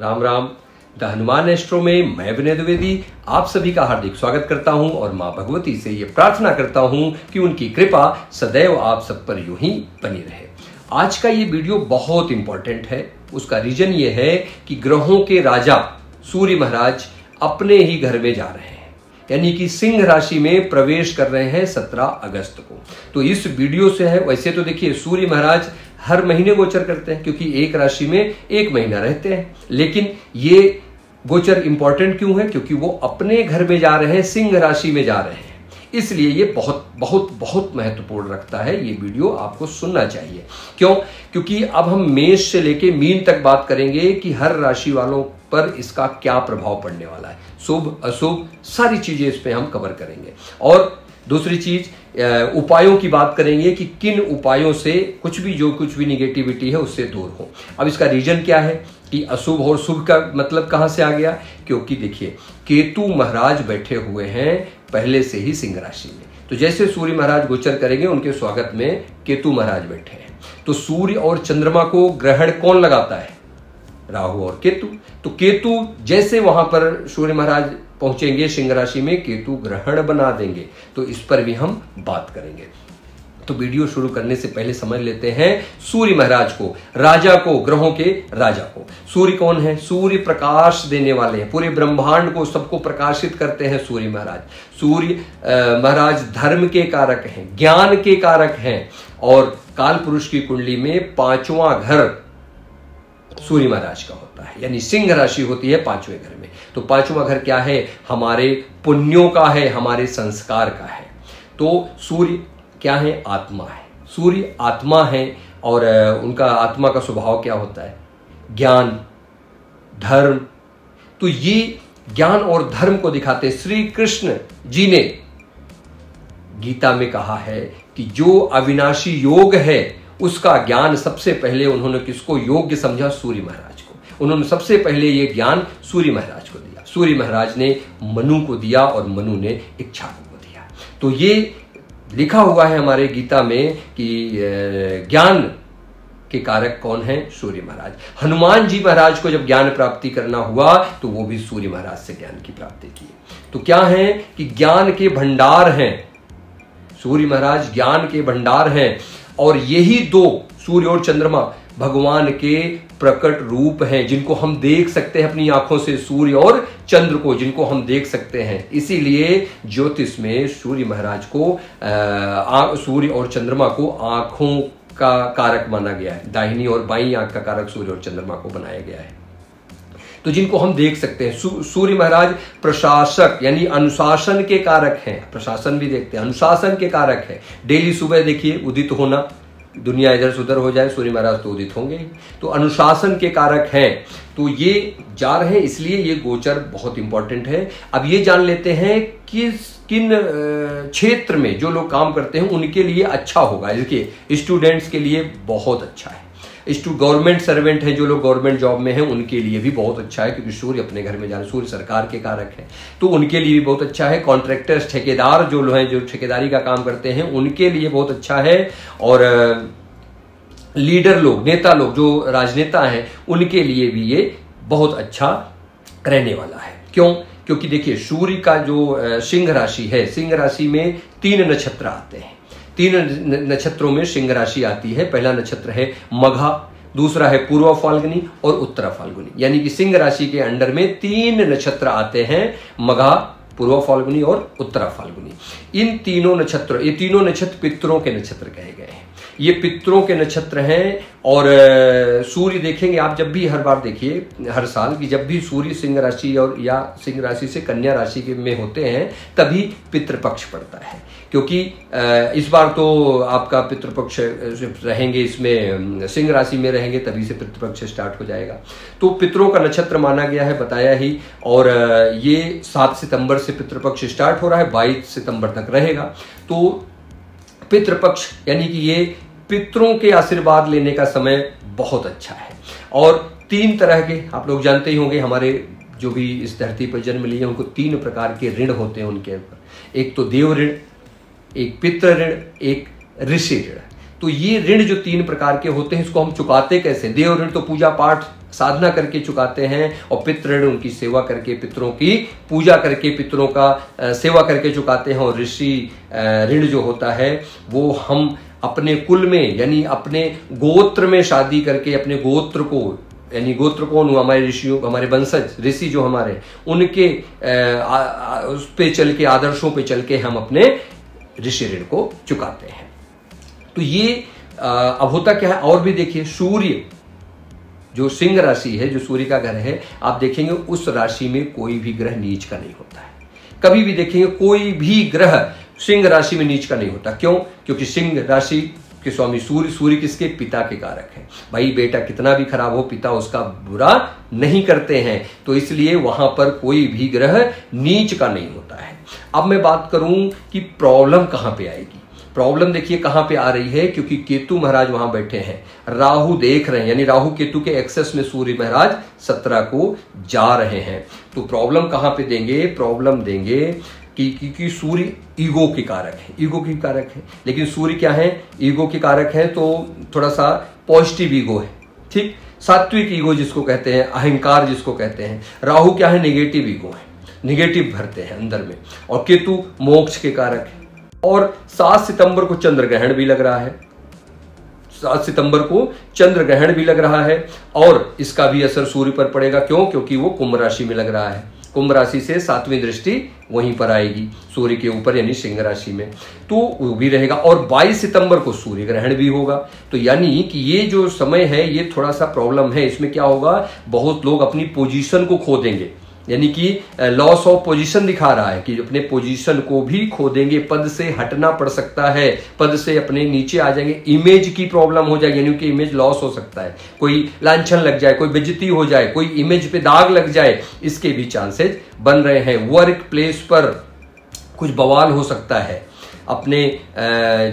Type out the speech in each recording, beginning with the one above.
Ram Ram. The Hanuman astro में मैं विनय द्विवेदी आप सभी का हार्दिक स्वागत करता हूं और मां भगवती से ये प्रार्थना करता हूं कि उनकी कृपा सदैव आप सब पर यूं ही बनी रहे। आज का ये वीडियो बहुत इंपॉर्टेंट है। उसका रीजन ये है कि ग्रहों के राजा सूर्य महाराज अपने ही घर में जा रहे हैं, यानी कि सिंह राशि में प्रवेश कर रहे हैं 17 अगस्त को। तो इस वीडियो से है, वैसे तो देखिए सूर्य महाराज हर महीने गोचर करते हैं क्योंकि एक राशि में एक महीना रहते हैं, लेकिन ये गोचर इंपॉर्टेंट क्यों है? क्योंकि वो अपने घर में जा रहे हैं, सिंह राशि में जा रहे हैं, इसलिए ये बहुत बहुत बहुत महत्वपूर्ण रखता है। ये वीडियो आपको सुनना चाहिए। क्यों? क्योंकि अब हम मेष से लेके मीन तक बात करेंगे कि हर राशि वालों पर इसका क्या प्रभाव पड़ने वाला है, शुभ अशुभ सारी चीजें इस पे हम कवर करेंगे। और दूसरी चीज उपायों की बात करेंगे कि किन उपायों से कुछ भी निगेटिविटी है उससे दूर हो। अब इसका रीजन क्या है कि अशुभ और शुभ का मतलब कहां से आ गया? क्योंकि देखिए केतु महाराज बैठे हुए हैं पहले से ही सिंह राशि में। तो जैसे सूर्य महाराज गोचर करेंगे उनके स्वागत में केतु महाराज बैठे हैं। तो सूर्य और चंद्रमा को ग्रहण कौन लगाता है? राहु और केतु। तो केतु जैसे वहां पर सूर्य महाराज पहुंचेंगे सिंह राशि में, केतु ग्रहण बना देंगे। तो इस पर भी हम बात करेंगे। तो वीडियो शुरू करने से पहले समझ लेते हैं सूर्य महाराज को, राजा को, ग्रहों के राजा को। सूर्य कौन है? सूर्य प्रकाश देने वाले हैं, पूरे ब्रह्मांड को सबको प्रकाशित करते हैं सूर्य महाराज। सूर्य महाराज धर्म के कारक हैं, ज्ञान के कारक हैं, और काल पुरुष की कुंडली में 5वां घर सूर्य महाराज का होता है, यानी सिंह राशि होती है 5वें घर में। तो 5वां घर क्या है? हमारे पुण्यों का है, हमारे संस्कार का है। तो सूर्य क्या है? आत्मा है। सूर्य आत्मा है और उनका आत्मा का स्वभाव क्या होता है? ज्ञान, धर्म। तो ये ज्ञान और धर्म को दिखाते श्री कृष्ण जी ने गीता में कहा है कि जो अविनाशी योग है उसका ज्ञान सबसे पहले उन्होंने किसको योग्य समझा? सूर्य महाराज को। उन्होंने सबसे पहले ये ज्ञान सूर्य महाराज को दिया। सूर्य महाराज ने मनु को दिया और मनु ने इक्ष्वाकु को दिया। तो ये लिखा हुआ है हमारे गीता में कि ज्ञान के कारक कौन है? सूर्य महाराज। हनुमान जी महाराज को जब ज्ञान प्राप्ति करना हुआ तो वो भी सूर्य महाराज से ज्ञान की प्राप्ति की। तो क्या है कि ज्ञान के भंडार हैं सूर्य महाराज, ज्ञान के भंडार हैं। और यही दो, सूर्य और चंद्रमा, भगवान के प्रकट रूप हैं जिनको हम देख सकते हैं अपनी आंखों से, सूर्य और चंद्र को जिनको हम देख सकते हैं। इसीलिए ज्योतिष में सूर्य महाराज को सूर्य और चंद्रमा को आंखों का कारक माना गया है। दाहिनी और बाईं आंख का कारक सूर्य और चंद्रमा को बनाया गया है, तो जिनको हम देख सकते हैं। सूर्य महाराज प्रशासक यानी अनुशासन के कारक हैं। प्रशासन भी देखते हैं, अनुशासन के कारक है। डेली सुबह देखिए उदित होना, दुनिया इधर से उधर हो जाए, सूर्य महाराज तो उदित होंगे ही। तो अनुशासन के कारक हैं। तो ये जा रहे हैं, इसलिए ये गोचर बहुत इंपॉर्टेंट है। अब ये जान लेते हैं किन क्षेत्र में जो लोग काम करते हैं उनके लिए अच्छा होगा। देखिए स्टूडेंट्स के लिए बहुत अच्छा है, गवर्नमेंट सर्वेंट है, जो लोग गवर्नमेंट जॉब में हैं उनके लिए भी बहुत अच्छा है क्योंकि सूर्य अपने घर में जा रहे, सूर्य सरकार के कारक है, तो उनके लिए भी बहुत अच्छा है। कॉन्ट्रैक्टर्स, ठेकेदार जो लोग हैं, जो ठेकेदारी का काम करते हैं, उनके लिए बहुत अच्छा है। और लीडर लोग, नेता लोग, जो राजनेता हैं, उनके लिए भी ये बहुत अच्छा रहने वाला है। क्यों? क्योंकि देखिए सूर्य का जो सिंह राशि है, सिंह राशि में 3 नक्षत्र आते हैं। 3 नक्षत्रों में सिंह राशि आती है। पहला नक्षत्र है मघा, दूसरा है पूर्व फाल्गुनी और उत्तरा फाल्गुनी, यानी कि सिंह राशि के अंडर में 3 नक्षत्र आते हैं, मघा, पूर्व फाल्गुनी और उत्तरा फाल्गुनी। इन तीनों नक्षत्र पितरों के नक्षत्र कहे गए हैं। ये पितरों के नक्षत्र हैं। और सूर्य देखेंगे आप जब भी, हर बार देखिए हर साल कि जब भी सूर्य सिंह राशि और या सिंह राशि से कन्या राशि के में होते हैं तभी पितृपक्ष पड़ता है। क्योंकि इस बार तो आपका पितृपक्ष रहेंगे, इसमें सिंह राशि में रहेंगे तभी से पितृपक्ष स्टार्ट हो जाएगा। तो पितरों का नक्षत्र माना गया है, बताया ही। और ये 7 सितंबर से पितृपक्ष स्टार्ट हो रहा है, 22 सितंबर तक रहेगा। तो पितृपक्ष यानी कि ये पितरों के आशीर्वाद लेने का समय बहुत अच्छा है। और 3 तरह के, आप लोग जानते ही होंगे, हमारे जो भी इस धरती पर जन्म लिए उनको 3 प्रकार के ऋण होते हैं उनके ऊपर। एक तो देव ऋण, एक पितृ ऋण, एक ऋषि ऋण। तो ये ऋण जो 3 प्रकार के होते हैं इसको हम चुकाते कैसे? देव ऋण तो पूजा पाठ साधना करके चुकाते हैं, और पितृ ऋण उनकी सेवा करके, पितरों की पूजा करके, पितरों का सेवा करके चुकाते हैं। और ऋषि ऋण जो होता है वो हम अपने कुल में यानी अपने गोत्र में शादी करके अपने गोत्र को, यानी गोत्र कौन, हमारे ऋषियों, हमारे वंशज ऋषि जो हमारे, उनके उस पे चल के, आदर्शों पे चल के हम अपने ऋषि ऋण को चुकाते हैं। तो ये अब होता क्या है, और भी देखिए, सूर्य जो सिंह राशि है, जो सूर्य का घर है, आप देखेंगे उस राशि में कोई भी ग्रह नीच का नहीं होता है। कभी भी देखेंगे कोई भी ग्रह सिंह राशि में नीच का नहीं होता। क्यों? क्योंकि सिंह राशि के स्वामी सूर्य, सूर्य किसके? पिता के कारक है। भाई बेटा कितना भी खराब हो, पिता उसका बुरा नहीं करते हैं, तो इसलिए वहां पर कोई भी ग्रह नीच का नहीं होता है। अब मैं बात करूं कि प्रॉब्लम कहां पे आएगी। प्रॉब्लम देखिए कहां पे आ रही है, क्योंकि केतु महाराज वहां बैठे हैं, राहु देख रहे हैं, यानी राहु केतु के एक्सेस में सूर्य महाराज 17 को जा रहे हैं। तो प्रॉब्लम कहां पे देंगे? प्रॉब्लम देंगे कि सूर्य ईगो के कारक है, ईगो की कारक है। लेकिन सूर्य क्या है? ईगो के कारक है, तो थोड़ा सा पॉजिटिव ईगो है, ठीक, सात्विक ईगो जिसको कहते हैं, अहंकार जिसको कहते हैं। राहु क्या है? नेगेटिव ईगो है, नेगेटिव भरते हैं अंदर में। और केतु मोक्ष के कारक है। और 7 सितंबर को चंद्र ग्रहण भी लग रहा है, 7 सितंबर को चंद्र ग्रहण भी लग रहा है, और इसका भी असर सूर्य पर पड़ेगा। क्यों? क्योंकि वो कुंभ राशि में लग रहा है। कुंभ राशि से 7वीं दृष्टि वहीं पर आएगी सूर्य के ऊपर, यानी सिंह राशि में, तो वो भी रहेगा। और 22 सितंबर को सूर्य ग्रहण भी होगा। तो यानी कि ये जो समय है ये थोड़ा सा प्रॉब्लम है। इसमें क्या होगा, बहुत लोग अपनी पोजीशन को खो देंगे, यानी कि लॉस ऑफ पोजीशन दिखा रहा है कि अपने पोजीशन को भी खो देंगे, पद से हटना पड़ सकता है, पद से अपने नीचे आ जाएंगे, इमेज की प्रॉब्लम हो जाएगी, यानी कि इमेज लॉस हो सकता है, कोई लांछन लग जाए, कोई बेइज्जती हो जाए, कोई इमेज पे दाग लग जाए, इसके भी चांसेस बन रहे हैं। वर्क प्लेस पर कुछ बवाल हो सकता है, अपने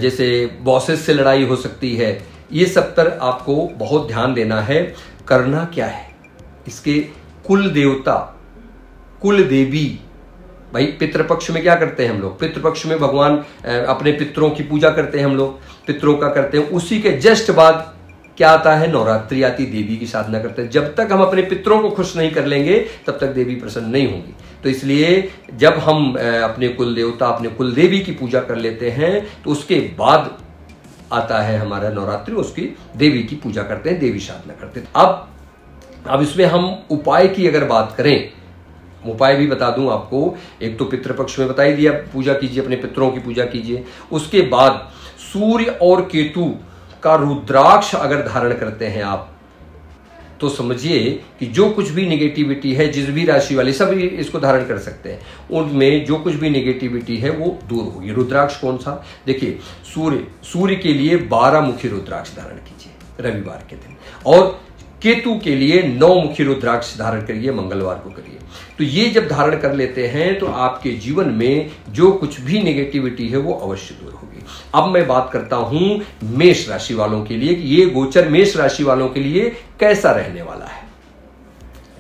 जैसे बॉसेस से लड़ाई हो सकती है। ये सब पर आपको बहुत ध्यान देना है। करना क्या है, इसके कुल देवता, कुल देवी, भाई पितृपक्ष में क्या करते हैं हम लोग? पितृपक्ष में भगवान अपने पितरों की पूजा करते हैं, हम लोग पितरों का करते हैं। उसी के जस्ट बाद क्या आता है? नवरात्रि आती, देवी की साधना करते हैं। जब तक हम अपने पितरों को खुश नहीं कर लेंगे तब तक देवी प्रसन्न नहीं होंगी। तो इसलिए जब हम अपने कुल देवता, अपने कुल देवी की पूजा कर लेते हैं तो उसके बाद आता है हमारा नवरात्रि, उसकी देवी की पूजा करते हैं, देवी साधना करते हैं। अब इसमें हम उपाय की अगर बात करें, उपाय भी बता दूं आपको। एक तो पितृपक्ष में बता ही दिया, पूजा कीजिए, अपने पितरों की पूजा कीजिए। उसके बाद सूर्य और केतु का रुद्राक्ष अगर धारण करते हैं आप, तो समझिए कि जो कुछ भी नेगेटिविटी है, जिस भी राशि वाले सभी इसको धारण कर सकते हैं, उनमें जो कुछ भी नेगेटिविटी है वो दूर होगी। रुद्राक्ष कौन सा? देखिए, सूर्य के लिए 12 मुखी रुद्राक्ष धारण कीजिए रविवार के दिन, और केतु के लिए 9 मुखी रुद्राक्ष धारण करिए, मंगलवार को करिए। तो ये जब धारण कर लेते हैं तो आपके जीवन में जो कुछ भी नेगेटिविटी है वो अवश्य दूर होगी। अब मैं बात करता हूं मेष राशि वालों के लिए कि ये गोचर मेष राशि वालों के लिए कैसा रहने वाला है।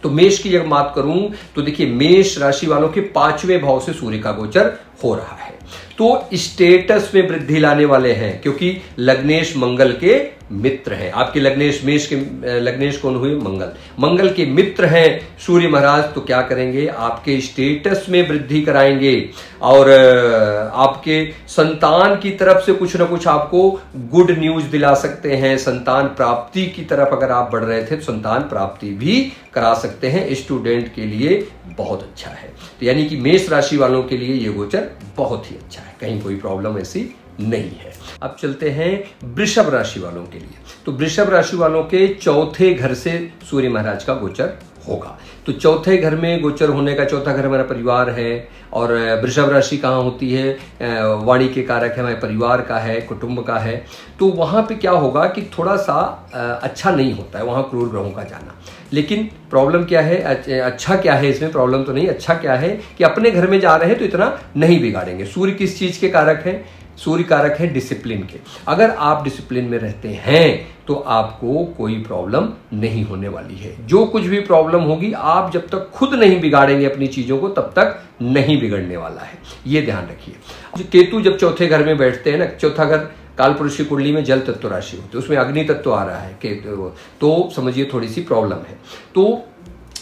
तो मेष की अगर बात करूं तो देखिए, मेष राशि वालों के 5वें भाव से सूर्य का गोचर हो रहा है, तो स्टेटस में वृद्धि लाने वाले हैं, क्योंकि लग्नेश मंगल के मित्र हैं। आपके लग्नेश, मेष के लग्नेश कौन हुए? मंगल, मंगल के मित्र हैं सूर्य महाराज। तो क्या करेंगे? आपके स्टेटस में वृद्धि कराएंगे, और आपके संतान की तरफ से कुछ ना कुछ आपको गुड न्यूज दिला सकते हैं। संतान प्राप्ति की तरफ अगर आप बढ़ रहे थे तो संतान प्राप्ति भी करा सकते हैं। स्टूडेंट के लिए बहुत अच्छा है। तो यानी कि मेष राशि वालों के लिए ये गोचर बहुत ही अच्छा है, कहीं कोई प्रॉब्लम ऐसी नहीं है। अब चलते हैं वृषभ राशि वालों के लिए। तो वृषभ राशि वालों के 4थे घर से सूर्य महाराज का गोचर होगा। तो चौथे घर में गोचर होने का, चौथा घर हमारा परिवार है, और वृषभ राशि कहाँ होती है? वाणी के कारक है, हमारे परिवार का है, कुटुंब का है। तो वहां पे क्या होगा कि थोड़ा सा अच्छा नहीं होता है वहां क्रूर ग्रहों का जाना। लेकिन प्रॉब्लम क्या है? अच्छा क्या है इसमें? प्रॉब्लम तो नहीं, अच्छा क्या है कि अपने घर में जा रहे हैं तो इतना नहीं बिगाड़ेंगे। सूर्य किस चीज के कारक है? सूर्य कारक है डिसिप्लिन के। अगर आप डिसिप्लिन में रहते हैं तो आपको कोई प्रॉब्लम नहीं होने वाली है। जो कुछ भी प्रॉब्लम होगी, आप जब तक खुद नहीं बिगाड़ेंगे अपनी चीजों को, तब तक नहीं बिगड़ने वाला है, ये ध्यान रखिए। केतु जब चौथे घर में बैठते हैं ना, चौथा घर कालपुरुष की कुंडली में जल तत्व राशि होती है, उसमें अग्नि तत्व आ रहा है केतु, तो समझिए थोड़ी सी प्रॉब्लम है। तो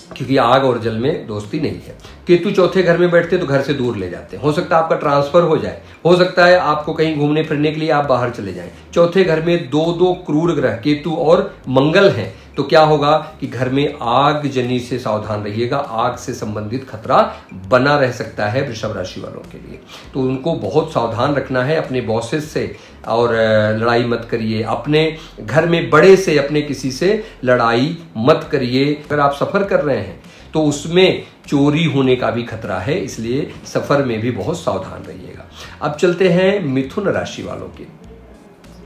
क्योंकि आग और जल में दोस्ती नहीं है। केतु चौथे घर में बैठते तो घर से दूर ले जाते हैं, हो सकता है आपका ट्रांसफर हो जाए, हो सकता है आपको कहीं घूमने फिरने के लिए आप बाहर चले जाएं। चौथे घर में दो क्रूर ग्रह केतु और मंगल हैं, तो क्या होगा कि घर में आग जनी से सावधान रहिएगा, आग से संबंधित खतरा बना रह सकता है वृषभ राशि वालों के लिए। तो उनको बहुत सावधान रखना है अपने बॉसेस से, और लड़ाई मत करिए अपने घर में बड़े से, अपने किसी से लड़ाई मत करिए। अगर आप सफर कर रहे हैं तो उसमें चोरी होने का भी खतरा है, इसलिए सफर में भी बहुत सावधान रहिएगा। अब चलते हैं मिथुन राशि वालों के,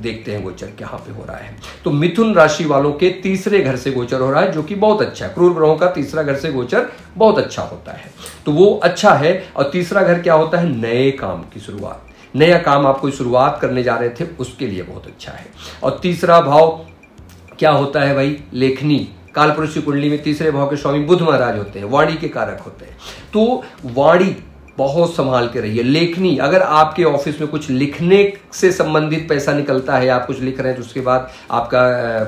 देखते हैं गोचर कहाँ पे हो रहा है। तो मिथुन राशि वालों के तीसरे घर से गोचर हो रहा है, जो कि बहुत अच्छा है। क्रूर ग्रहों का तीसरा घर से गोचर बहुत अच्छा होता है, तो वो अच्छा है। और तीसरा घर क्या होता है? नए काम की शुरुआत, नया काम आप कोई शुरुआत करने जा रहे थे उसके लिए बहुत अच्छा है। और तीसरा भाव क्या होता है भाई? लेखनी। कालपुरुष की कुंडली में तीसरे भाव के स्वामी बुध महाराज होते हैं, वाणी के कारक होते हैं। तो वाणी बहुत संभाल के रहिए। लेखनी, अगर आपके ऑफिस में कुछ लिखने से संबंधित पैसा निकलता है, आप कुछ लिख रहे हैं तो उसके बाद आपका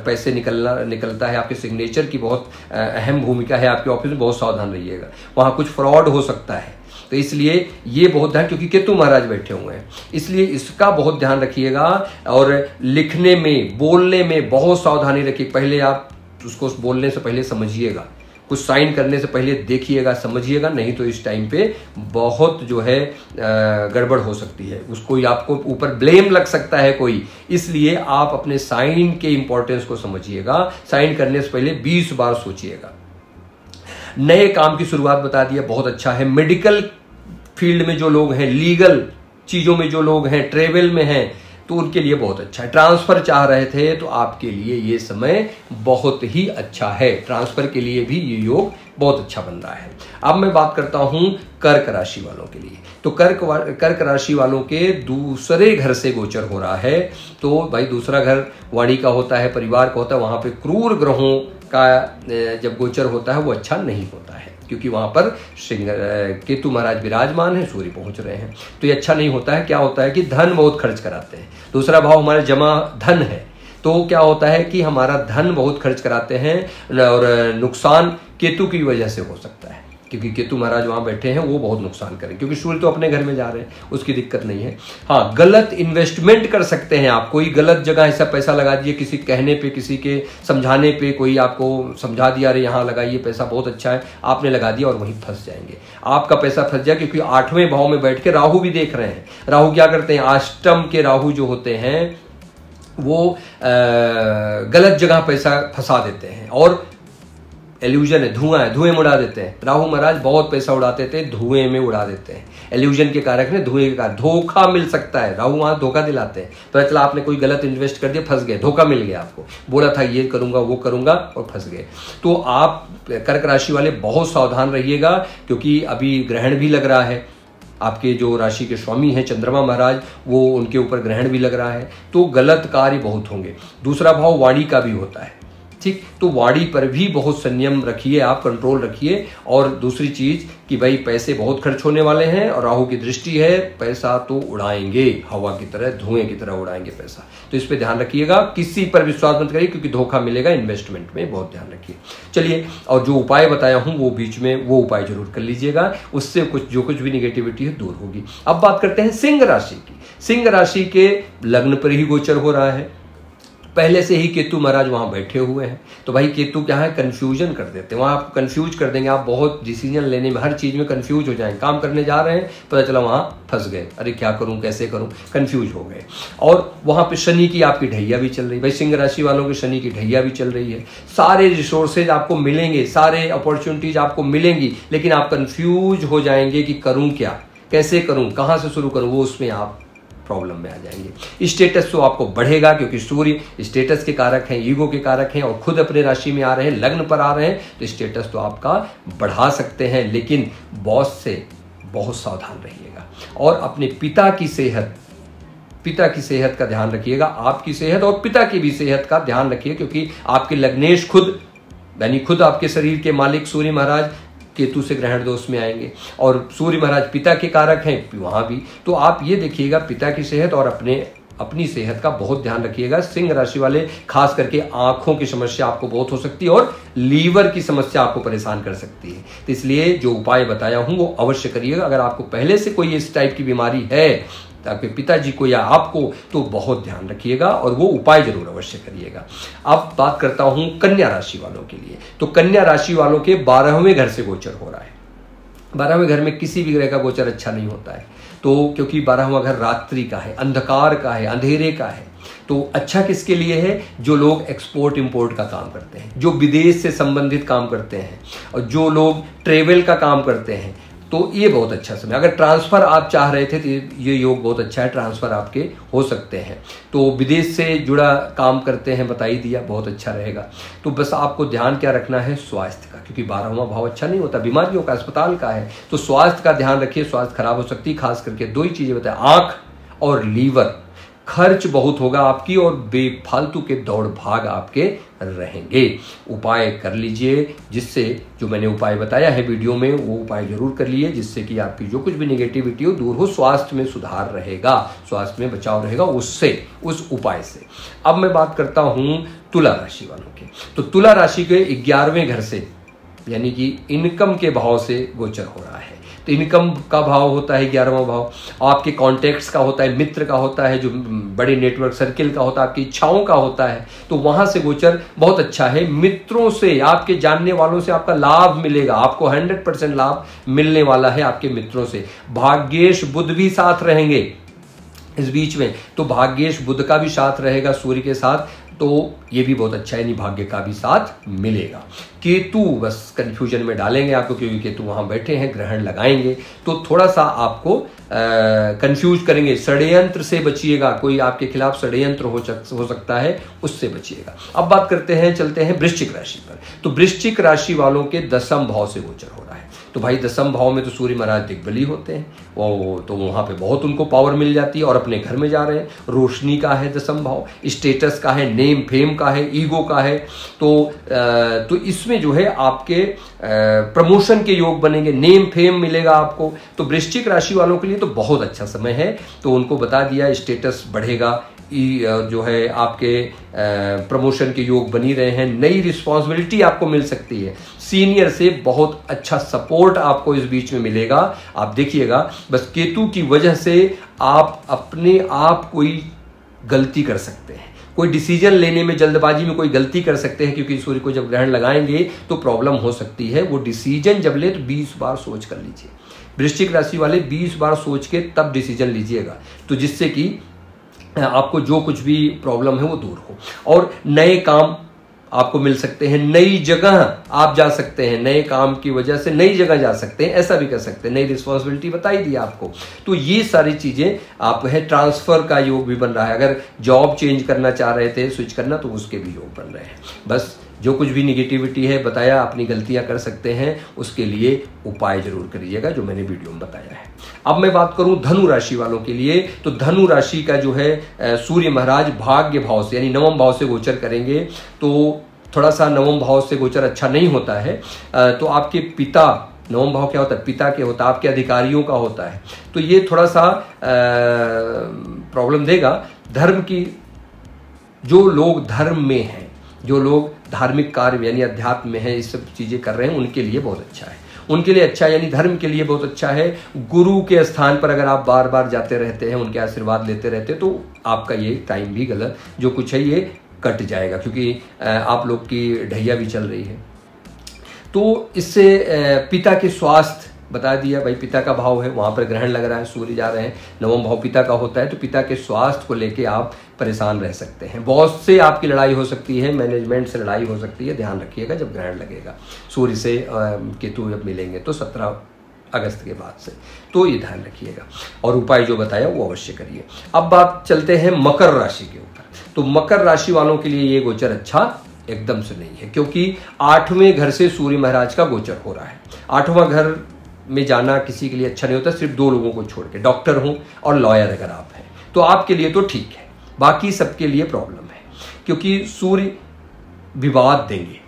पैसे निकलता है, आपके सिग्नेचर की बहुत अहम भूमिका है आपके ऑफिस में, बहुत सावधान रहिएगा, वहां कुछ फ्रॉड हो सकता है। तो इसलिए ये बहुत ध्यान, क्योंकि केतु महाराज बैठे हुए हैं, इसलिए इसका बहुत ध्यान रखिएगा। और लिखने में, बोलने में बहुत सावधानी रखिए। पहले आप उसको बोलने से पहले समझिएगा, कुछ साइन करने से पहले देखिएगा, समझिएगा, नहीं तो इस टाइम पे बहुत जो है गड़बड़ हो सकती है। उसको आपको ऊपर ब्लेम लग सकता है कोई, इसलिए आप अपने साइन के इंपॉर्टेंस को समझिएगा। साइन करने से पहले 20 बार सोचिएगा। नए काम की शुरुआत बता दिया, बहुत अच्छा है। मेडिकल फील्ड में जो लोग हैं, लीगल चीजों में जो लोग हैं, ट्रेवल में हैं, तो उनके लिए बहुत अच्छा है। ट्रांसफर चाह रहे थे तो आपके लिए ये समय बहुत ही अच्छा है, ट्रांसफर के लिए भी ये योग बहुत अच्छा बन रहा है। अब मैं बात करता हूं कर्क राशि वालों के लिए। तो कर्क राशि वालों के दूसरे घर से गोचर हो रहा है। तो भाई दूसरा घर वाणी का होता है, परिवार का होता है, वहां पे क्रूर ग्रहों का जब गोचर होता है वो अच्छा नहीं होता है, क्योंकि वहां पर केतु महाराज विराजमान है, सूर्य पहुंच रहे हैं, तो ये अच्छा नहीं होता है। क्या होता है कि धन बहुत खर्च कराते हैं। दूसरा भाव हमारा जमा धन है, तो क्या होता है कि हमारा धन बहुत खर्च कराते हैं और नुकसान केतु की वजह से हो सकता है, क्योंकि केतु महाराज वहां बैठे हैं, वो बहुत नुकसान करें, क्योंकि सूर्य तो अपने घर में जा रहे हैं, उसकी दिक्कत नहीं है। हाँ, गलत इन्वेस्टमेंट कर सकते हैं आप, कोई गलत जगह ऐसा पैसा लगा दिए, किसी कहने पे, किसी के समझाने पे, कोई आपको समझा दिया, अरे यहाँ लगाइए पैसा बहुत अच्छा है, आपने लगा दिया और वहीं फंस जाएंगे, आपका पैसा फंस जाए। क्योंकि 8वें भाव में बैठ के राहु भी देख रहे हैं। राहु क्या करते हैं? अष्टम के राहु जो होते हैं वो गलत जगह पैसा फंसा देते हैं, और एल्यूजन है, धुआं है, धुएं में उड़ा देते हैं। राहु महाराज बहुत पैसा उड़ाते थे, धुएं में उड़ा देते हैं। एल्यूजन के कारक ने, धुएं के कारक, धोखा मिल सकता है। राहु वहां धोखा दिलाते हैं। पता चला आपने कोई गलत इन्वेस्ट कर दिया, फंस गए, धोखा मिल गया आपको, बोला था ये करूंगा वो करूंगा और फंस गए। तो आप कर्क राशि वाले बहुत सावधान रहिएगा, क्योंकि अभी ग्रहण भी लग रहा है। आपके जो राशि के स्वामी हैं चंद्रमा महाराज, वो उनके ऊपर ग्रहण भी लग रहा है, तो गलत कार्य बहुत होंगे। दूसरा भाव वाणी का भी होता है, ठीक, तो वाणी पर भी बहुत संयम रखिए, आप कंट्रोल रखिए। और दूसरी चीज कि भाई पैसे बहुत खर्च होने वाले हैं और राहु की दृष्टि है, पैसा तो उड़ाएंगे, हवा की तरह, धुएं की तरह उड़ाएंगे पैसा, तो इस पे ध्यान रखिएगा। किसी पर विश्वास मत करिए, क्योंकि धोखा मिलेगा, इन्वेस्टमेंट में बहुत ध्यान रखिए। चलिए, और जो उपाय बताया हूं वो बीच में वो उपाय जरूर कर लीजिएगा, उससे जो कुछ भी निगेटिविटी है दूर होगी। अब बात करते हैं सिंह राशि की। सिंह राशि के लग्न पर ही गोचर हो रहा है, पहले से ही केतु महाराज वहां बैठे हुए हैं। तो भाई केतु क्या है? कंफ्यूजन कर देते हैं, वहां आप कंफ्यूज कर देंगे, आप बहुत डिसीजन लेने में, हर चीज में कंफ्यूज हो जाएंगे। काम करने जा रहे हैं, पता चला वहां फंस गए, अरे क्या करूं, कैसे करूं, कंफ्यूज हो गए। और वहां पे शनि की आपकी ढैया भी चल रही है। भाई सिंह राशि वालों की शनि की ढैया भी चल रही है। सारे रिसोर्सेज आपको मिलेंगे, सारे अपॉर्चुनिटीज आपको मिलेंगी, लेकिन आप कंफ्यूज हो जाएंगे कि करूं क्या, कैसे करूं, कहां से शुरू करूं, वो उसमें आप प्रॉब्लम में आ जाएंगे। स्टेटस तो आपको बढ़ेगा, क्योंकि सूर्य स्टेटस के कारक हैं, ईगो के कारक हैं, और खुद अपने राशि में आ रहे हैं, लग्न पर आ रहे हैं, तो स्टेटस तो आपका बढ़ा सकते हैं, लेकिन बॉस से बहुत सावधान रहिएगा। और अपने पिता की सेहत का ध्यान रखिएगा, आपकी सेहत और पिता की भी सेहत का ध्यान रखिए, क्योंकि आपके लग्नेश खुद, यानी खुद आपके शरीर के मालिक सूर्य महाराज केतु से ग्रहण दोष में आएंगे, और सूर्य महाराज पिता के कारक हैं वहां भी। तो आप ये देखिएगा पिता की सेहत और अपनी सेहत का बहुत ध्यान रखिएगा। सिंह राशि वाले खास करके आंखों की समस्या आपको बहुत हो सकती है और लीवर की समस्या आपको परेशान कर सकती है। तो इसलिए जो उपाय बताया हूं वो अवश्य करिएगा। अगर आपको पहले से कोई इस टाइप की बीमारी है आपके पिताजी को या आपको, तो बहुत ध्यान रखिएगा और वो उपाय जरूर अवश्य करिएगा। अब बात करता हूं कन्या राशि वालों के लिए। तो कन्या राशि वालों के 12वें घर से गोचर हो रहा है। 12वें घर में किसी भी ग्रह का गोचर अच्छा नहीं होता है, तो क्योंकि 12वां घर रात्रि का है, अंधकार का है, अंधेरे का है। तो अच्छा किसके लिए है? जो लोग एक्सपोर्ट इंपोर्ट का काम करते हैं, जो विदेश से संबंधित काम करते हैं और जो लोग ट्रेवल का काम करते हैं, तो ये बहुत अच्छा समय। अगर ट्रांसफ़र आप चाह रहे थे तो ये योग बहुत अच्छा है, ट्रांसफ़र आपके हो सकते हैं। तो विदेश से जुड़ा काम करते हैं, बता ही दिया, बहुत अच्छा रहेगा। तो बस आपको ध्यान क्या रखना है? स्वास्थ्य का, क्योंकि 12वां भाव अच्छा नहीं होता, बीमारियों का, अस्पताल का है। तो स्वास्थ्य का ध्यान रखिए, स्वास्थ्य खराब हो सकती है। खास करके 2 ही चीज़ें बताएं, आँख और लीवर। खर्च बहुत होगा आपकी और बेफालतू के दौड़ भाग आपके रहेंगे। उपाय कर लीजिए, जिससे जो मैंने उपाय बताया है वीडियो में वो उपाय जरूर कर लिए, जिससे कि आपकी जो कुछ भी नेगेटिविटी हो दूर हो, स्वास्थ्य में सुधार रहेगा, स्वास्थ्य में बचाव रहेगा उससे, उस उपाय से। अब मैं बात करता हूं तुला राशि वालों की। तो तुला राशि के 11वें घर से यानी कि इनकम के भाव से गोचर हो रहा है। तो इनकम का भाव होता है 11वां भाव, आपके कॉन्टेक्ट्स का होता है, मित्र का होता है, जो बड़े नेटवर्क सर्किल का होता है, आपकी इच्छाओं का होता है। तो वहां से गोचर बहुत अच्छा है। मित्रों से, आपके जानने वालों से आपका लाभ मिलेगा, आपको 100% लाभ मिलने वाला है आपके मित्रों से। भाग्येश बुध भी साथ रहेंगे इस बीच में, तो भाग्येश बुध का भी साथ रहेगा सूर्य के साथ, तो ये भी बहुत अच्छा है, नहीं भाग्य का भी साथ मिलेगा। केतु बस कंफ्यूजन में डालेंगे आपको, क्योंकि केतु वहां बैठे हैं, ग्रहण लगाएंगे तो थोड़ा सा आपको कंफ्यूज करेंगे। षड्यंत्र से बचिएगा, कोई आपके खिलाफ षड्यंत्र हो सकता है, उससे बचिएगा। अब बात करते हैं, चलते हैं वृश्चिक राशि पर। तो वृश्चिक राशि वालों के 10वें भाव से गोचर हो रहा है। तो भाई 10वें भाव में तो सूर्य महाराज दिग्बली होते हैं, वो तो वहां पे बहुत उनको पावर मिल जाती है और अपने घर में जा रहे हैं। रोशनी का है 10वां भाव, स्टेटस का है, नेम फेम का है, ईगो का है। तो इसमें जो है आपके प्रमोशन के योग बनेंगे, नेम फेम मिलेगा आपको। तो वृश्चिक राशि वालों के लिए तो बहुत अच्छा समय है। तो उनको बता दिया, स्टेटस बढ़ेगा, जो है आपके प्रमोशन के योग बनी रहे हैं, नई रिस्पॉन्सिबिलिटी आपको मिल सकती है, सीनियर से बहुत अच्छा सपोर्ट आपको इस बीच में मिलेगा। आप देखिएगा, बस केतु की वजह से आप अपने आप कोई गलती कर सकते हैं, कोई डिसीजन लेने में जल्दबाजी में कोई गलती कर सकते हैं, क्योंकि सूर्य को जब ग्रहण लगाएंगे तो प्रॉब्लम हो सकती है। वो डिसीजन जब ले तो 20 बार सोच कर लीजिए। वृश्चिक राशि वाले 20 बार सोच के तब डिसीजन लीजिएगा, तो जिससे कि आपको जो कुछ भी प्रॉब्लम है वो दूर हो। और नए काम आपको मिल सकते हैं, नई जगह आप जा सकते हैं, नए काम की वजह से नई जगह जा सकते हैं, ऐसा भी कर सकते हैं, नई रिस्पॉन्सिबिलिटी बताई दी आपको। तो ये सारी चीजें आप है, ट्रांसफर का योग भी बन रहा है। अगर जॉब चेंज करना चाह रहे थे, स्विच करना, तो उसके भी योग बन रहे हैं। बस जो कुछ भी निगेटिविटी है बताया, अपनी गलतियां कर सकते हैं, उसके लिए उपाय जरूर करिएगा जो मैंने वीडियो में बताया है। अब मैं बात करूं धनु राशि वालों के लिए। तो धनु राशि का जो है सूर्य महाराज भाग्य भाव से यानी 9वें भाव से गोचर करेंगे। तो थोड़ा सा 9वें भाव से गोचर अच्छा नहीं होता है। तो आपके पिता, 9वां भाव क्या होता है? पिता के होता है, आपके अधिकारियों का होता है। तो ये थोड़ा सा प्रॉब्लम देगा। धर्म की, जो लोग धर्म में हैं, जो लोग धार्मिक कार्य यानी अध्यात्म में है, इस सब चीजें कर रहे हैं, उनके लिए बहुत अच्छा है। उनके लिए अच्छा है, यानी धर्म के लिए बहुत अच्छा है। गुरु के स्थान पर अगर आप बार बार जाते रहते हैं, उनके आशीर्वाद लेते रहते हैं, तो आपका ये टाइम भी गलत जो कुछ है ये कट जाएगा, क्योंकि आप लोग की ढैया भी चल रही है। तो इससे पिता के स्वास्थ्य बता दिया, भाई पिता का भाव है, वहां पर ग्रहण लग रहा है, सूर्य जा रहे हैं, 9वां भाव पिता का होता है। तो पिता के स्वास्थ्य को लेके आप परेशान रह सकते हैं, बॉस से आपकी लड़ाई हो सकती है, मैनेजमेंट से लड़ाई हो सकती है। ध्यान रखिएगा जब ग्रहण लगेगा, सूर्य से केतु जब मिलेंगे तो 17 अगस्त के बाद से, तो ये ध्यान रखिएगा और उपाय जो बताया वो अवश्य करिए। अब बात चलते हैं मकर राशि के ऊपर। तो मकर राशि वालों के लिए ये गोचर अच्छा एकदम से नहीं है, क्योंकि 8वें घर से सूर्य महाराज का गोचर हो रहा है। 8वां घर में जाना किसी के लिए अच्छा नहीं होता, सिर्फ 2 लोगों को छोड़ के, डॉक्टर हो और लॉयर अगर आप हैं तो आपके लिए तो ठीक है, बाकी सबके लिए प्रॉब्लम है, क्योंकि सूर्य विवाद देंगे,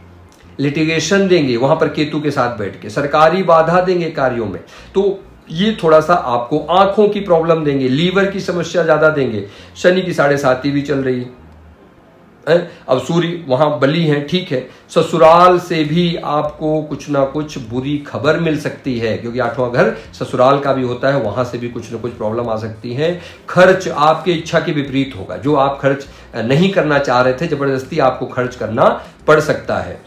लिटिगेशन देंगे, वहां पर केतु के साथ बैठ के सरकारी बाधा देंगे कार्यों में। तो ये थोड़ा सा आपको आंखों की प्रॉब्लम देंगे, लीवर की समस्या ज्यादा देंगे। शनि की 7.5 भी चल रही है। अब सूर्य वहां बली है, ठीक है, ससुराल से भी आपको कुछ ना कुछ बुरी खबर मिल सकती है, क्योंकि 8वां घर ससुराल का भी होता है, वहां से भी कुछ ना कुछ प्रॉब्लम आ सकती है। खर्च आपके इच्छा के विपरीत होगा, जो आप खर्च नहीं करना चाह रहे थे जबरदस्ती आपको खर्च करना पड़ सकता है।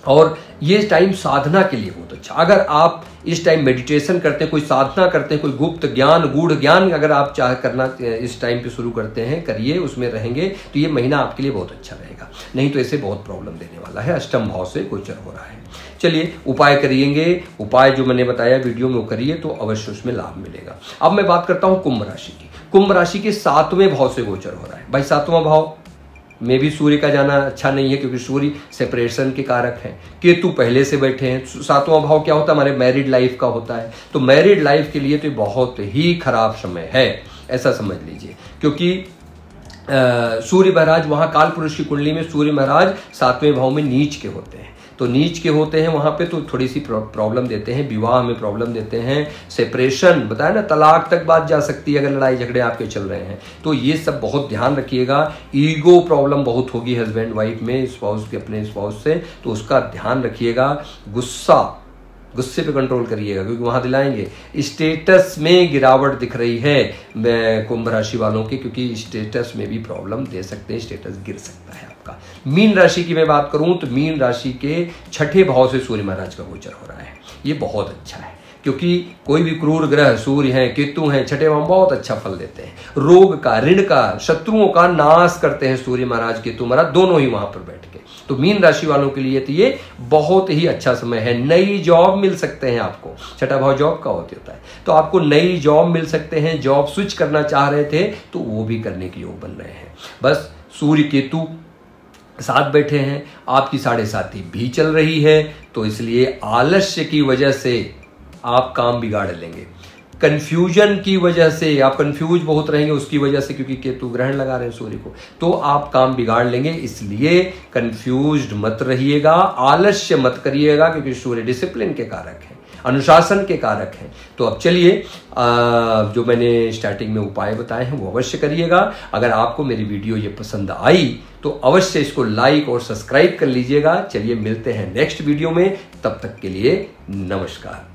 और ये टाइम साधना के लिए बहुत अच्छा। अगर आप इस टाइम मेडिटेशन करते हैं, कोई साधना करते हैं, कोई गुप्त ज्ञान, गूढ़ ज्ञान अगर आप चाह करना इस टाइम पे शुरू करते हैं, करिए, उसमें रहेंगे तो ये महीना आपके लिए बहुत अच्छा रहेगा। नहीं तो ऐसे बहुत प्रॉब्लम देने वाला है। अष्टम भाव से गोचर हो रहा है। चलिए उपाय करिएंगे, उपाय जो मैंने बताया वीडियो में वो करिए तो अवश्य उसमें लाभ मिलेगा। अब मैं बात करता हूं कुंभ राशि की। कुंभ राशि के 7वें भाव से गोचर हो रहा है। भाई 7वां भाव में भी सूर्य का जाना अच्छा नहीं है, क्योंकि सूर्य सेपरेशन के कारक हैं। केतु पहले से बैठे हैं। 7वां भाव क्या होता है? हमारे मैरिड लाइफ का होता है। तो मैरिड लाइफ के लिए तो बहुत ही खराब समय है, ऐसा समझ लीजिए। क्योंकि सूर्य महाराज वहां काल पुरुष की कुंडली में सूर्य महाराज 7वें भाव में नीच के होते हैं। तो नीच के होते हैं वहां पे, तो थोड़ी सी प्रॉब्लम देते हैं, विवाह में प्रॉब्लम देते हैं, सेपरेशन, बताया ना, तलाक तक बात जा सकती है अगर लड़ाई झगड़े आपके चल रहे हैं। तो ये सब बहुत ध्यान रखिएगा। ईगो प्रॉब्लम बहुत होगी हस्बैंड वाइफ में, स्पाउस के अपने स्पाउस से, तो उसका ध्यान रखिएगा। गुस्से पे कंट्रोल करिएगा, क्योंकि वहां दिलाएंगे। स्टेटस में गिरावट दिख रही है कुंभ राशि वालों की, क्योंकि स्टेटस में भी प्रॉब्लम दे सकते हैं, स्टेटस गिर सकता है आपका। मीन राशि की मैं बात करूं तो मीन राशि के 6ठे भाव से सूर्य महाराज का गोचर हो रहा है। ये बहुत अच्छा है, क्योंकि कोई भी क्रूर ग्रह सूर्य हैं, केतु हैं, 6ठे भाव बहुत अच्छा फल देते हैं। रोग का, ऋण का, शत्रुओं का नाश करते हैं सूर्य महाराज, केतु महाराज, दोनों ही वहां पर बैठ के। तो मीन राशि वालों के लिए तो ये बहुत ही अच्छा समय है। नई जॉब मिल सकते हैं आपको। 6ठा भाव जॉब का होता है, तो आपको नई जॉब मिल सकते हैं। जॉब स्विच करना चाह रहे थे तो वो भी करने के योग बन रहे हैं। बस सूर्य केतु साथ बैठे हैं, आपकी 7.5 भी चल रही है, तो इसलिए आलस्य की वजह से आप काम बिगाड़ लेंगे। कंफ्यूजन की वजह से आप कंफ्यूज बहुत रहेंगे, उसकी वजह से, क्योंकि केतु ग्रहण लगा रहे हैं सूर्य को, तो आप काम बिगाड़ लेंगे। इसलिए कंफ्यूज्ड मत रहिएगा, आलस्य मत करिएगा, क्योंकि सूर्य डिसिप्लिन के कारक हैं, अनुशासन के कारक हैं। तो अब चलिए जो मैंने स्टार्टिंग में उपाय बताए हैं वो अवश्य करिएगा। अगर आपको मेरी वीडियो ये पसंद आई तो अवश्य इसको लाइक और सब्सक्राइब कर लीजिएगा। चलिए मिलते हैं नेक्स्ट वीडियो में, तब तक के लिए नमस्कार।